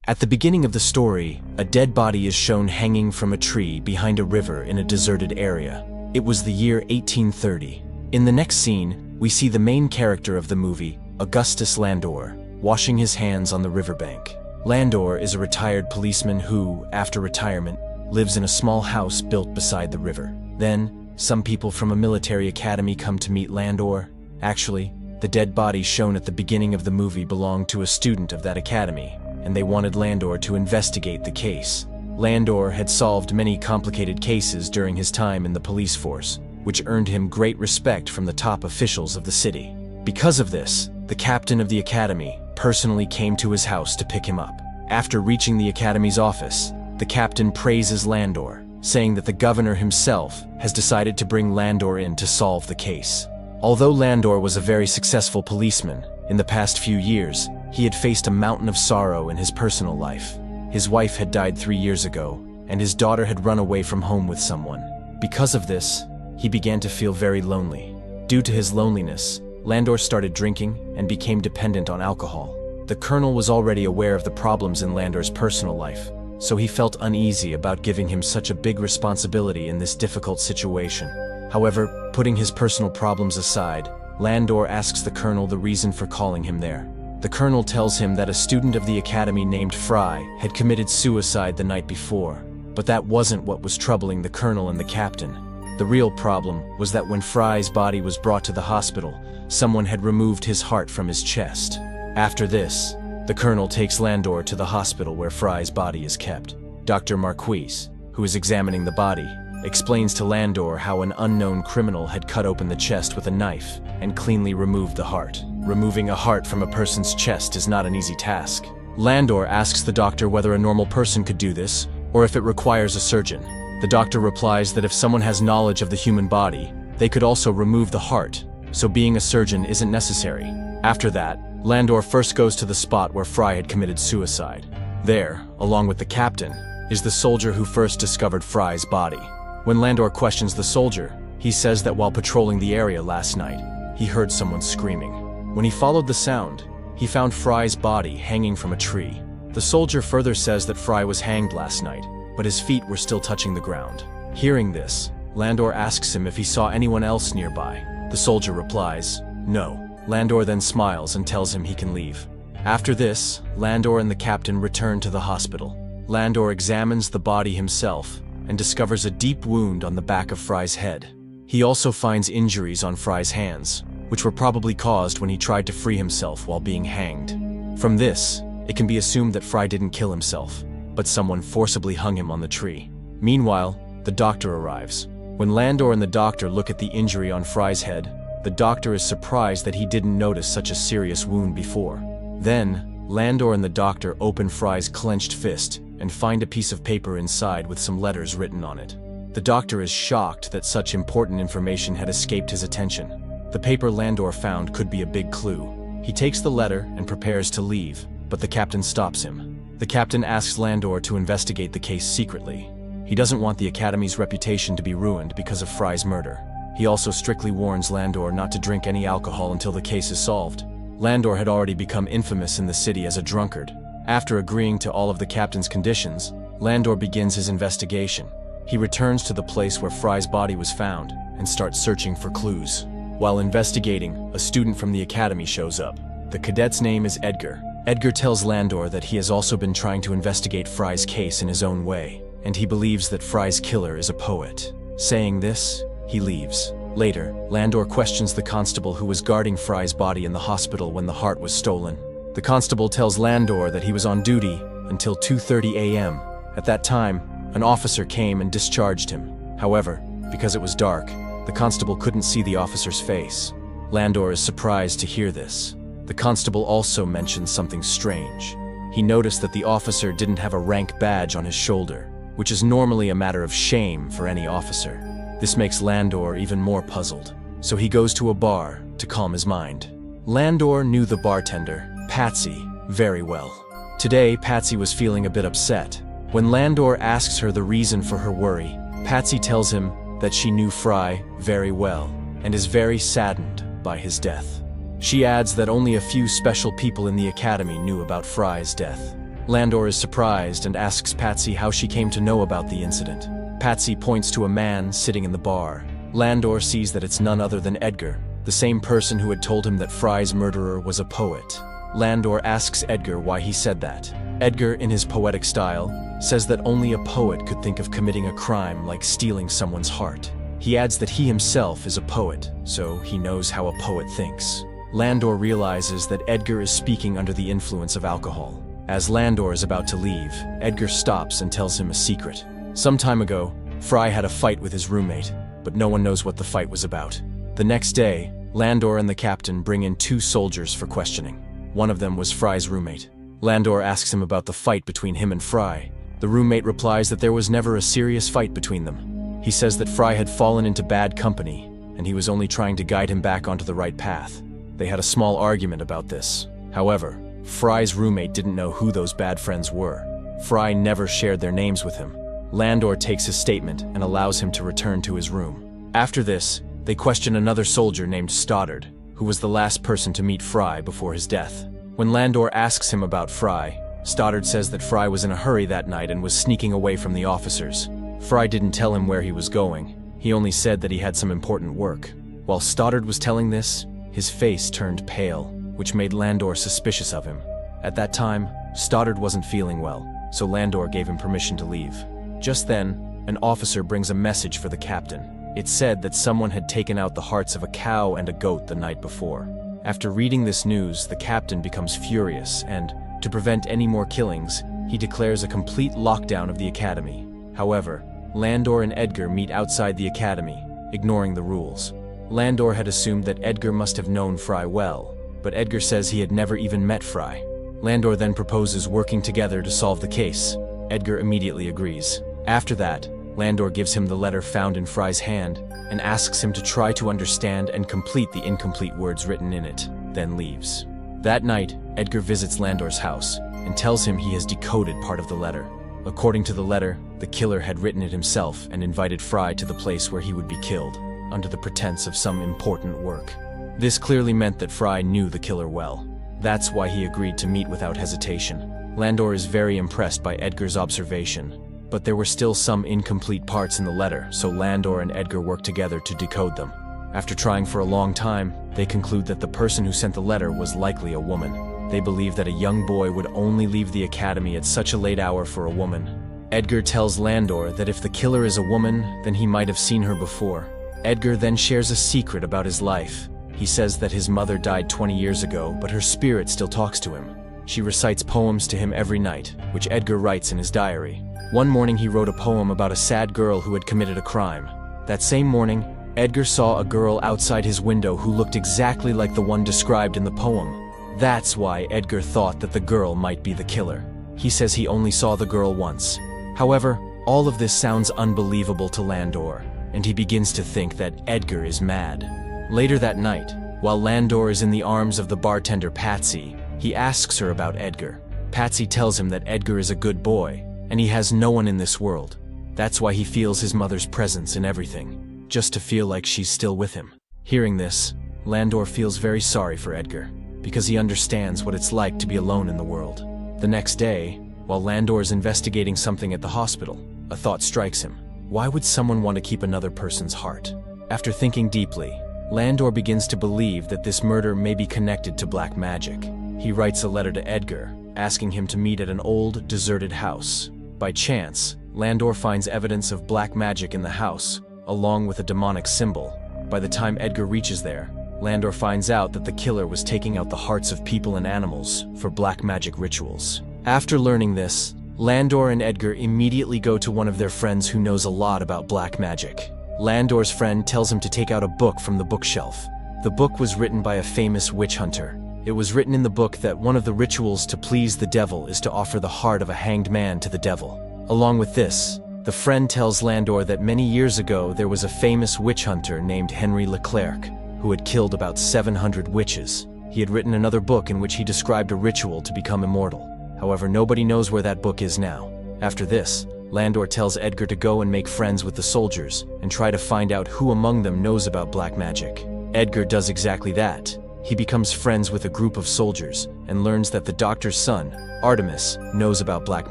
At the beginning of the story, a dead body is shown hanging from a tree behind a river in a deserted area. It was the year 1830. In the next scene, we see the main character of the movie, Augustus Landor, washing his hands on the riverbank. Landor is a retired policeman who, after retirement, lives in a small house built beside the river. Then, some people from a military academy come to meet Landor. Actually, the dead body shown at the beginning of the movie belonged to a student of that academy, and they wanted Landor to investigate the case. Landor had solved many complicated cases during his time in the police force, which earned him great respect from the top officials of the city. Because of this, the captain of the academy personally came to his house to pick him up. After reaching the academy's office, the captain praises Landor, saying that the governor himself has decided to bring Landor in to solve the case. Although Landor was a very successful policeman, in the past few years, he had faced a mountain of sorrow in his personal life. His wife had died 3 years ago, and his daughter had run away from home with someone. Because of this, he began to feel very lonely. Due to his loneliness, Landor started drinking and became dependent on alcohol. The colonel was already aware of the problems in Landor's personal life, so he felt uneasy about giving him such a big responsibility in this difficult situation. However, putting his personal problems aside, Landor asks the colonel the reason for calling him there. The colonel tells him that a student of the academy named Fry had committed suicide the night before, but that wasn't what was troubling the colonel and the captain. The real problem was that when Fry's body was brought to the hospital, someone had removed his heart from his chest. After this, the colonel takes Landor to the hospital where Fry's body is kept. Dr. Marquise, who is examining the body, explains to Landor how an unknown criminal had cut open the chest with a knife and cleanly removed the heart. Removing a heart from a person's chest is not an easy task. Landor asks the doctor whether a normal person could do this, or if it requires a surgeon. The doctor replies that if someone has knowledge of the human body, they could also remove the heart, so being a surgeon isn't necessary. After that, Landor first goes to the spot where Fry had committed suicide. There, along with the captain, is the soldier who first discovered Fry's body. When Landor questions the soldier, he says that while patrolling the area last night, he heard someone screaming. When he followed the sound, he found Fry's body hanging from a tree. The soldier further says that Fry was hanged last night, but his feet were still touching the ground. Hearing this, Landor asks him if he saw anyone else nearby. The soldier replies, "No." Landor then smiles and tells him he can leave. After this, Landor and the captain return to the hospital. Landor examines the body himself and discovers a deep wound on the back of Fry's head. He also finds injuries on Fry's hands, which were probably caused when he tried to free himself while being hanged. From this, it can be assumed that Fry didn't kill himself, but someone forcibly hung him on the tree. Meanwhile, the doctor arrives. When Landor and the doctor look at the injury on Fry's head, the doctor is surprised that he didn't notice such a serious wound before. Then, Landor and the doctor open Fry's clenched fist and find a piece of paper inside with some letters written on it. The doctor is shocked that such important information had escaped his attention. The paper Landor found could be a big clue. He takes the letter and prepares to leave, but the captain stops him. The captain asks Landor to investigate the case secretly. He doesn't want the academy's reputation to be ruined because of Fry's murder. He also strictly warns Landor not to drink any alcohol until the case is solved. Landor had already become infamous in the city as a drunkard. After agreeing to all of the captain's conditions, Landor begins his investigation. He returns to the place where Fry's body was found and starts searching for clues. While investigating, a student from the academy shows up. The cadet's name is Edgar. Edgar tells Landor that he has also been trying to investigate Fry's case in his own way, and he believes that Fry's killer is a poet. Saying this, he leaves. Later, Landor questions the constable who was guarding Fry's body in the hospital when the heart was stolen. The constable tells Landor that he was on duty until 2:30 a.m. At that time, an officer came and discharged him. However, because it was dark, the constable couldn't see the officer's face. Landor is surprised to hear this. The constable also mentions something strange. He noticed that the officer didn't have a rank badge on his shoulder, which is normally a matter of shame for any officer. This makes Landor even more puzzled, so he goes to a bar to calm his mind. Landor knew the bartender, Patsy, very well. Today, Patsy was feeling a bit upset. When Landor asks her the reason for her worry, Patsy tells him that she knew Fry very well and is very saddened by his death. She adds that only a few special people in the academy knew about Fry's death. Landor is surprised and asks Patsy how she came to know about the incident. Patsy points to a man sitting in the bar. Landor sees that it's none other than Edgar, the same person who had told him that Fry's murderer was a poet. Landor asks Edgar why he said that. Edgar, in his poetic style, says that only a poet could think of committing a crime like stealing someone's heart. He adds that he himself is a poet, so he knows how a poet thinks. Landor realizes that Edgar is speaking under the influence of alcohol. As Landor is about to leave, Edgar stops and tells him a secret. Some time ago, Fry had a fight with his roommate, but no one knows what the fight was about. The next day, Landor and the captain bring in 2 soldiers for questioning. One of them was Fry's roommate. Landor asks him about the fight between him and Fry. The roommate replies that there was never a serious fight between them. He says that Fry had fallen into bad company, and he was only trying to guide him back onto the right path. They had a small argument about this. However, Fry's roommate didn't know who those bad friends were. Fry never shared their names with him. Landor takes his statement and allows him to return to his room. After this, they question another soldier named Stoddard, who was the last person to meet Fry before his death. When Landor asks him about Fry, Stoddard says that Fry was in a hurry that night and was sneaking away from the officers. Fry didn't tell him where he was going. He only said that he had some important work. While Stoddard was telling this, his face turned pale, which made Landor suspicious of him. At that time, Stoddard wasn't feeling well, so Landor gave him permission to leave. Just then, an officer brings a message for the captain. It said that someone had taken out the hearts of a cow and a goat the night before. After reading this news, the captain becomes furious and, to prevent any more killings, he declares a complete lockdown of the academy. However, Landor and Edgar meet outside the academy, ignoring the rules. Landor had assumed that Edgar must have known Fry well, but Edgar says he had never even met Fry. Landor then proposes working together to solve the case. Edgar immediately agrees. After that, Landor gives him the letter found in Fry's hand and asks him to try to understand and complete the incomplete words written in it, then leaves. That night, Edgar visits Landor's house and tells him he has decoded part of the letter. According to the letter, the killer had written it himself and invited Fry to the place where he would be killed, under the pretense of some important work. This clearly meant that Fry knew the killer well. That's why he agreed to meet without hesitation. Landor is very impressed by Edgar's observation, but there were still some incomplete parts in the letter, so Landor and Edgar work together to decode them. After trying for a long time, they conclude that the person who sent the letter was likely a woman. They believe that a young boy would only leave the academy at such a late hour for a woman. Edgar tells Landor that if the killer is a woman, then he might have seen her before. Edgar then shares a secret about his life. He says that his mother died 20 years ago, but her spirit still talks to him. She recites poems to him every night, which Edgar writes in his diary. One morning he wrote a poem about a sad girl who had committed a crime. That same morning, Edgar saw a girl outside his window who looked exactly like the one described in the poem. That's why Edgar thought that the girl might be the killer. He says he only saw the girl once. However, all of this sounds unbelievable to Landor, and he begins to think that Edgar is mad. Later that night, while Landor is in the arms of the bartender Patsy, he asks her about Edgar. Patsy tells him that Edgar is a good boy, and he has no one in this world. That's why he feels his mother's presence in everything, just to feel like she's still with him. Hearing this, Landor feels very sorry for Edgar, because he understands what it's like to be alone in the world. The next day, while Landor is investigating something at the hospital, a thought strikes him. Why would someone want to keep another person's heart? After thinking deeply, Landor begins to believe that this murder may be connected to black magic. He writes a letter to Edgar, asking him to meet at an old, deserted house. By chance, Landor finds evidence of black magic in the house, along with a demonic symbol. By the time Edgar reaches there, Landor finds out that the killer was taking out the hearts of people and animals for black magic rituals. After learning this, Landor and Edgar immediately go to one of their friends who knows a lot about black magic. Landor's friend tells him to take out a book from the bookshelf. The book was written by a famous witch hunter. It was written in the book that one of the rituals to please the devil is to offer the heart of a hanged man to the devil. Along with this, the friend tells Landor that many years ago there was a famous witch hunter named Henry Leclerc, who had killed about 700 witches. He had written another book in which he described a ritual to become immortal. However, nobody knows where that book is now. After this, Landor tells Edgar to go and make friends with the soldiers and try to find out who among them knows about black magic. Edgar does exactly that. he becomes friends with a group of soldiers and learns that the doctor's son, Artemis, knows about black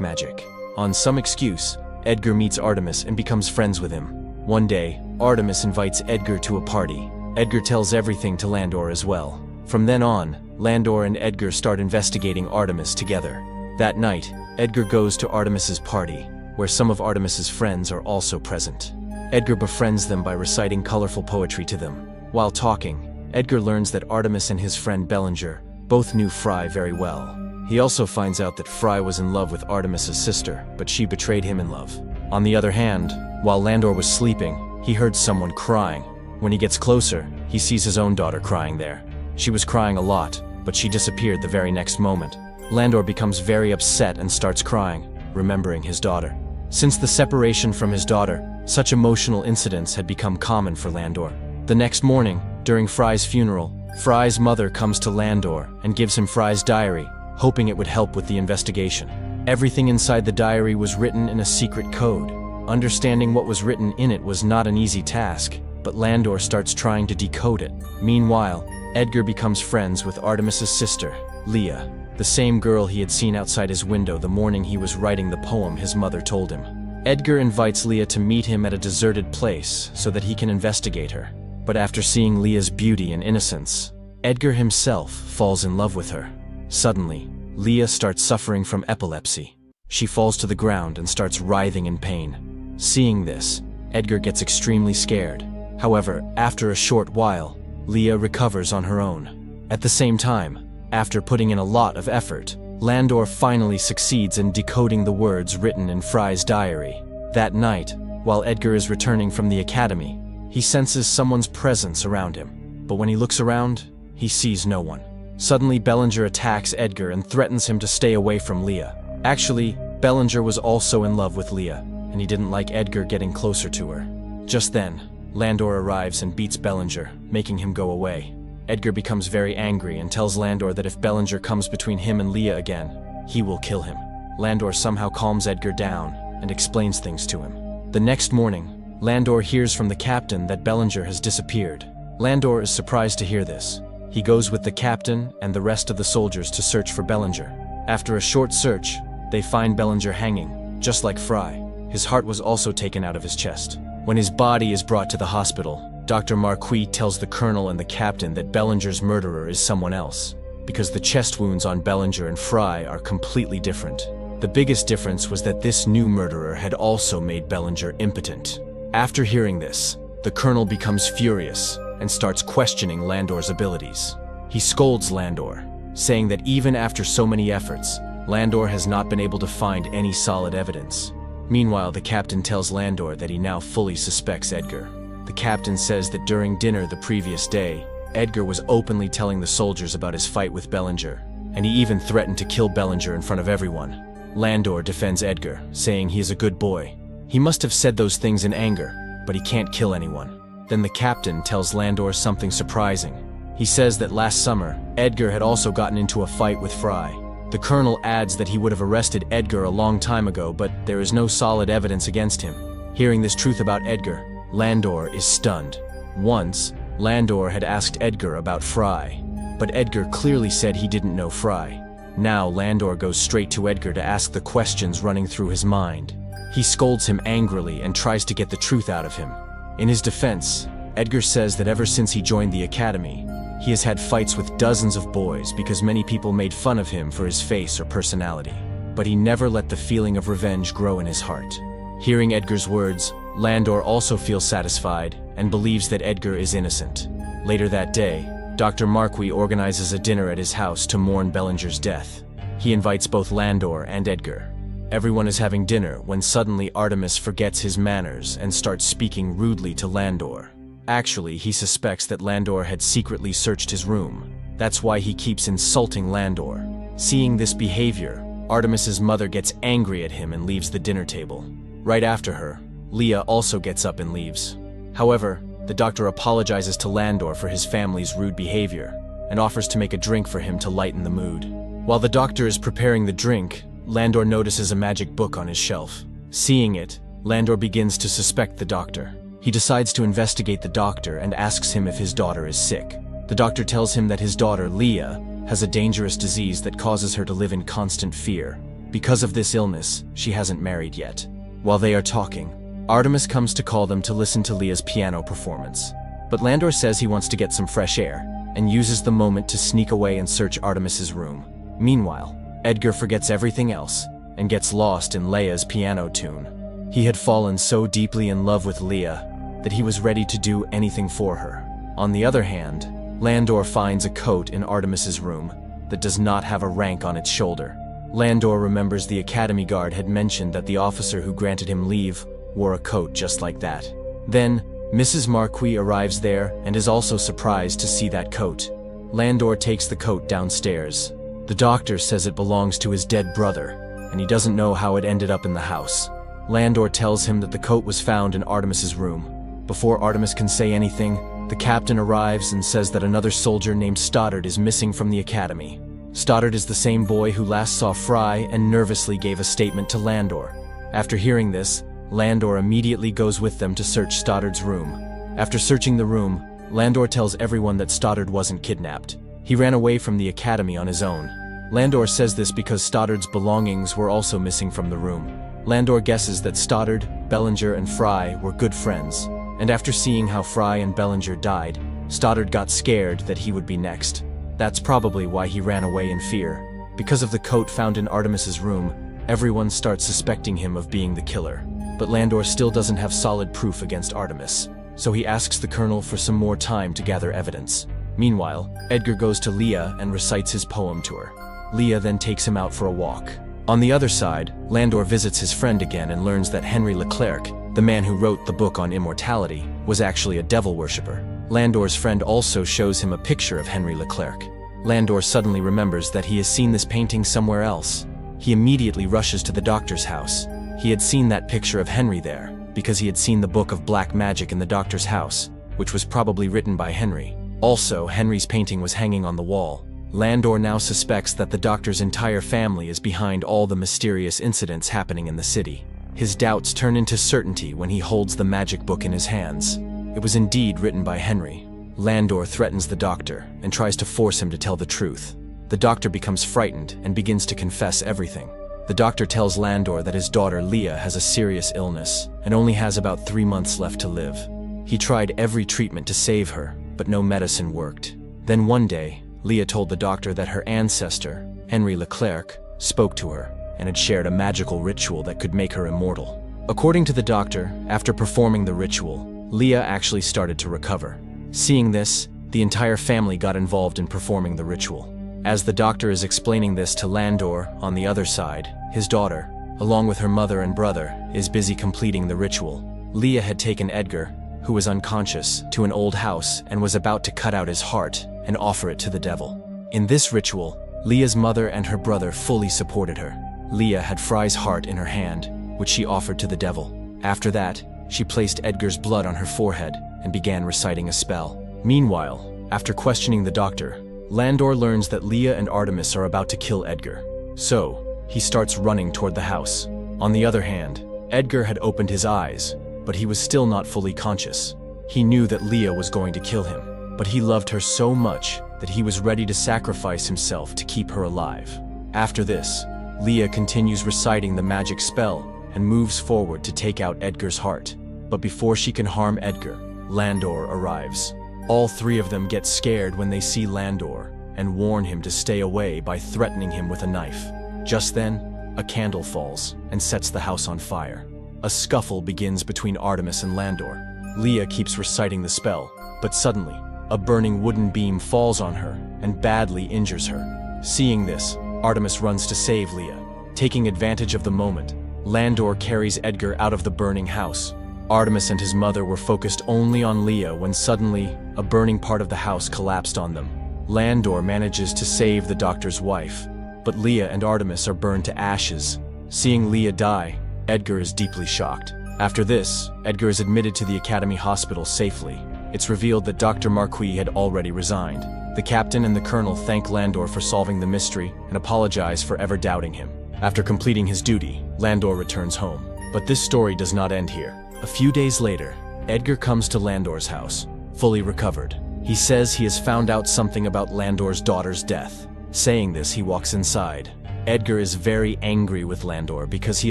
magic. On some excuse, Edgar meets Artemis and becomes friends with him. One day, Artemis invites Edgar to a party. Edgar tells everything to Landor as well. From then on, Landor and Edgar start investigating Artemis together. That night, Edgar goes to Artemis's party, where some of Artemis's friends are also present. Edgar befriends them by reciting colorful poetry to them. While talking, Edgar learns that Artemis and his friend Bellinger both knew Fry very well. He also finds out that Fry was in love with Artemis's sister, but she betrayed him in love. On the other hand, while Landor was sleeping, he heard someone crying. When he gets closer, he sees his own daughter crying there. She was crying a lot, but she disappeared the very next moment. Landor becomes very upset and starts crying, remembering his daughter. Since the separation from his daughter, such emotional incidents had become common for Landor. The next morning, during Fry's funeral, Fry's mother comes to Landor and gives him Fry's diary, hoping it would help with the investigation. Everything inside the diary was written in a secret code. Understanding what was written in it was not an easy task, but Landor starts trying to decode it. Meanwhile, Edgar becomes friends with Artemis's sister, Leah, the same girl he had seen outside his window the morning he was writing the poem his mother told him. Edgar invites Leah to meet him at a deserted place so that he can investigate her. But after seeing Leah's beauty and innocence, Edgar himself falls in love with her. Suddenly, Leah starts suffering from epilepsy. She falls to the ground and starts writhing in pain. Seeing this, Edgar gets extremely scared. However, after a short while, Leah recovers on her own. At the same time, after putting in a lot of effort, Landor finally succeeds in decoding the words written in Fry's diary. That night, while Edgar is returning from the academy, he senses someone's presence around him. But when he looks around, he sees no one. Suddenly, Bellinger attacks Edgar and threatens him to stay away from Leah. Actually, Bellinger was also in love with Leah, and he didn't like Edgar getting closer to her. Just then, Landor arrives and beats Bellinger, making him go away. Edgar becomes very angry and tells Landor that if Bellinger comes between him and Leah again, he will kill him. Landor somehow calms Edgar down and explains things to him. The next morning, Landor hears from the captain that Bellinger has disappeared. Landor is surprised to hear this. He goes with the captain and the rest of the soldiers to search for Bellinger. After a short search, they find Bellinger hanging, just like Fry. His heart was also taken out of his chest. When his body is brought to the hospital, Dr. Marquis tells the colonel and the captain that Bellinger's murderer is someone else, because the chest wounds on Bellinger and Fry are completely different. The biggest difference was that this new murderer had also made Bellinger impotent. After hearing this, the colonel becomes furious and starts questioning Landor's abilities. He scolds Landor, saying that even after so many efforts, Landor has not been able to find any solid evidence. Meanwhile, the captain tells Landor that he now fully suspects Edgar. The captain says that during dinner the previous day, Edgar was openly telling the soldiers about his fight with Bellinger, and he even threatened to kill Bellinger in front of everyone. Landor defends Edgar, saying he is a good boy. He must have said those things in anger, but he can't kill anyone. Then the captain tells Landor something surprising. He says that last summer, Edgar had also gotten into a fight with Fry. The colonel adds that he would have arrested Edgar a long time ago, but there is no solid evidence against him. Hearing this truth about Edgar, Landor is stunned. Once, Landor had asked Edgar about Fry, but Edgar clearly said he didn't know Fry. Now Landor goes straight to Edgar to ask the questions running through his mind. He scolds him angrily and tries to get the truth out of him. In his defense, Edgar says that ever since he joined the academy, he has had fights with dozens of boys because many people made fun of him for his face or personality. But he never let the feeling of revenge grow in his heart. Hearing Edgar's words, Landor also feels satisfied and believes that Edgar is innocent. Later that day, Dr. Marquis organizes a dinner at his house to mourn Bellinger's death. He invites both Landor and Edgar. Everyone is having dinner when suddenly Artemis forgets his manners and starts speaking rudely to Landor. Actually, he suspects that Landor had secretly searched his room. That's why he keeps insulting Landor. Seeing this behavior, Artemis's mother gets angry at him and leaves the dinner table. Right after her, Leah also gets up and leaves. However, the doctor apologizes to Landor for his family's rude behavior and offers to make a drink for him to lighten the mood. While the doctor is preparing the drink, Landor notices a magic book on his shelf. Seeing it, Landor begins to suspect the doctor. He decides to investigate the doctor and asks him if his daughter is sick. The doctor tells him that his daughter, Leah, has a dangerous disease that causes her to live in constant fear. Because of this illness, she hasn't married yet. While they are talking, Artemis comes to call them to listen to Leah's piano performance. But Landor says he wants to get some fresh air, and uses the moment to sneak away and search Artemis's room. Meanwhile, Edgar forgets everything else, and gets lost in Leah's piano tune. He had fallen so deeply in love with Leah that he was ready to do anything for her. On the other hand, Landor finds a coat in Artemis's room that does not have a rank on its shoulder. Landor remembers the Academy guard had mentioned that the officer who granted him leave wore a coat just like that. Then, Mrs. Marquis arrives there and is also surprised to see that coat. Landor takes the coat downstairs. The doctor says it belongs to his dead brother, and he doesn't know how it ended up in the house. Landor tells him that the coat was found in Artemis's room. Before Artemis can say anything, the captain arrives and says that another soldier named Stoddard is missing from the academy. Stoddard is the same boy who last saw Fry and nervously gave a statement to Landor. After hearing this, Landor immediately goes with them to search Stoddard's room. After searching the room, Landor tells everyone that Stoddard wasn't kidnapped. He ran away from the academy on his own. Landor says this because Stoddard's belongings were also missing from the room. Landor guesses that Stoddard, Bellinger, and Fry were good friends, and after seeing how Fry and Bellinger died, Stoddard got scared that he would be next. That's probably why he ran away in fear. Because of the coat found in Artemis's room, everyone starts suspecting him of being the killer. But Landor still doesn't have solid proof against Artemis, so he asks the colonel for some more time to gather evidence. Meanwhile, Edgar goes to Leah and recites his poem to her. Leah then takes him out for a walk. On the other side, Landor visits his friend again and learns that Henry Leclerc, the man who wrote the book on immortality, was actually a devil worshipper. Landor's friend also shows him a picture of Henry Leclerc. Landor suddenly remembers that he has seen this painting somewhere else. He immediately rushes to the doctor's house. He had seen that picture of Henry there, because he had seen the book of black magic in the doctor's house, which was probably written by Henry. Also, Henry's painting was hanging on the wall. Landor now suspects that the doctor's entire family is behind all the mysterious incidents happening in the city. His doubts turn into certainty when he holds the magic book in his hands. It was indeed written by Henry. Landor threatens the doctor and tries to force him to tell the truth. The doctor becomes frightened and begins to confess everything. The doctor tells Landor that his daughter Leah has a serious illness and only has about 3 months left to live. He tried every treatment to save her, but no medicine worked. Then one day, Leah told the doctor that her ancestor, Henry Leclerc, spoke to her and had shared a magical ritual that could make her immortal. According to the doctor, after performing the ritual, Leah actually started to recover. Seeing this, the entire family got involved in performing the ritual. As the doctor is explaining this to Landor, on the other side, his daughter, along with her mother and brother, is busy completing the ritual. Leah had taken Edgar, who was unconscious, to an old house and was about to cut out his heart and offer it to the devil. In this ritual, Leah's mother and her brother fully supported her. Leah had Fry's heart in her hand, which she offered to the devil. After that, she placed Edgar's blood on her forehead and began reciting a spell. Meanwhile, after questioning the doctor, Landor learns that Leah and Artemis are about to kill Edgar. So, he starts running toward the house. On the other hand, Edgar had opened his eyes, but he was still not fully conscious. He knew that Leah was going to kill him, but he loved her so much that he was ready to sacrifice himself to keep her alive. After this, Leah continues reciting the magic spell and moves forward to take out Edgar's heart. But before she can harm Edgar, Landor arrives. All three of them get scared when they see Landor and warn him to stay away by threatening him with a knife. Just then, a candle falls and sets the house on fire. A scuffle begins between Artemis and Landor. Leah keeps reciting the spell, but suddenly, a burning wooden beam falls on her and badly injures her. Seeing this, Artemis runs to save Leah. Taking advantage of the moment, Landor carries Edgar out of the burning house. Artemis and his mother were focused only on Leah when suddenly, a burning part of the house collapsed on them. Landor manages to save the doctor's wife, but Leah and Artemis are burned to ashes. Seeing Leah die, Edgar is deeply shocked. After this, Edgar is admitted to the Academy Hospital safely. It's revealed that Dr. Marquis had already resigned. The captain and the colonel thank Landor for solving the mystery and apologize for ever doubting him. After completing his duty, Landor returns home. But this story does not end here. A few days later, Edgar comes to Landor's house, fully recovered. He says he has found out something about Landor's daughter's death. Saying this, he walks inside. Edgar is very angry with Landor because he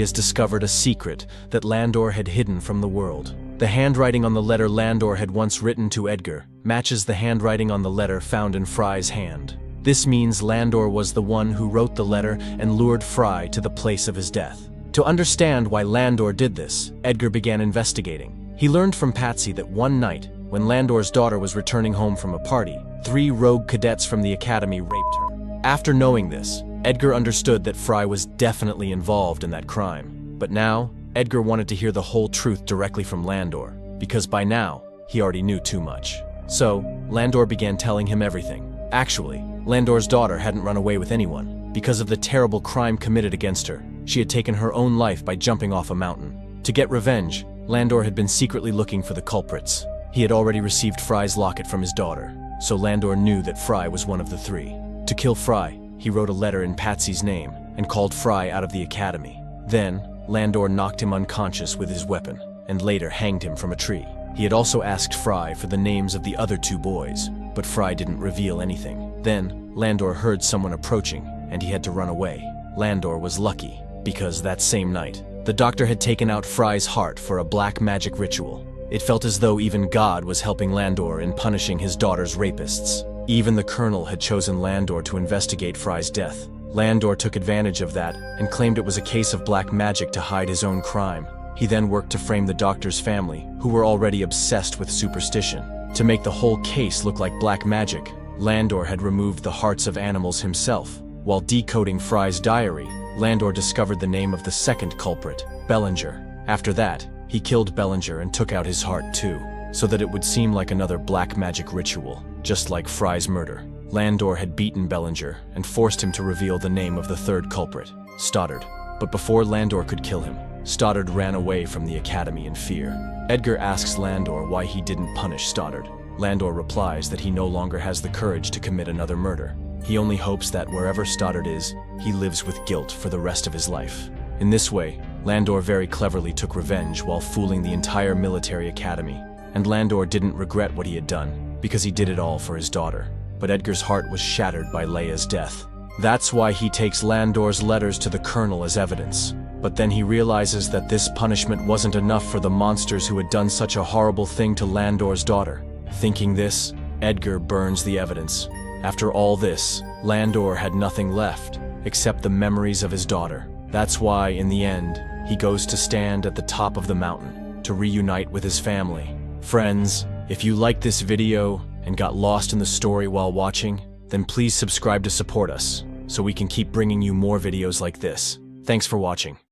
has discovered a secret that Landor had hidden from the world. The handwriting on the letter Landor had once written to Edgar matches the handwriting on the letter found in Fry's hand. This means Landor was the one who wrote the letter and lured Fry to the place of his death. To understand why Landor did this, Edgar began investigating. He learned from Patsy that one night, when Landor's daughter was returning home from a party, 3 rogue cadets from the academy raped her. After knowing this, Edgar understood that Fry was definitely involved in that crime. But now, Edgar wanted to hear the whole truth directly from Landor, because by now, he already knew too much. So, Landor began telling him everything. Actually, Landor's daughter hadn't run away with anyone. Because of the terrible crime committed against her, she had taken her own life by jumping off a mountain. To get revenge, Landor had been secretly looking for the culprits. He had already received Fry's locket from his daughter, so Landor knew that Fry was one of the 3. To kill Fry, he wrote a letter in Patsy's name and called Fry out of the academy. Then, Landor knocked him unconscious with his weapon and later hanged him from a tree. He had also asked Fry for the names of the other 2 boys, but Fry didn't reveal anything. Then, Landor heard someone approaching and he had to run away. Landor was lucky because that same night, the doctor had taken out Fry's heart for a black magic ritual. It felt as though even God was helping Landor in punishing his daughter's rapists. Even the colonel had chosen Landor to investigate Fry's death. Landor took advantage of that and claimed it was a case of black magic to hide his own crime. He then worked to frame the doctor's family, who were already obsessed with superstition. To make the whole case look like black magic, Landor had removed the hearts of animals himself. While decoding Fry's diary, Landor discovered the name of the second culprit, Bellinger. After that, he killed Bellinger and took out his heart too, so that it would seem like another black magic ritual, just like Fry's murder. Landor had beaten Bellinger and forced him to reveal the name of the 3rd culprit, Stoddard. But before Landor could kill him, Stoddard ran away from the academy in fear. Edgar asks Landor why he didn't punish Stoddard. Landor replies that he no longer has the courage to commit another murder. He only hopes that wherever Stoddard is, he lives with guilt for the rest of his life. In this way, Landor very cleverly took revenge while fooling the entire military academy. And Landor didn't regret what he had done, because he did it all for his daughter. But Edgar's heart was shattered by Leia's death. That's why he takes Landor's letters to the colonel as evidence. But then he realizes that this punishment wasn't enough for the monsters who had done such a horrible thing to Landor's daughter. Thinking this, Edgar burns the evidence. After all this, Landor had nothing left, except the memories of his daughter. That's why, in the end, he goes to stand at the top of the mountain to reunite with his family. Friends, if you liked this video and got lost in the story while watching, then please subscribe to support us, so we can keep bringing you more videos like this. Thanks for watching.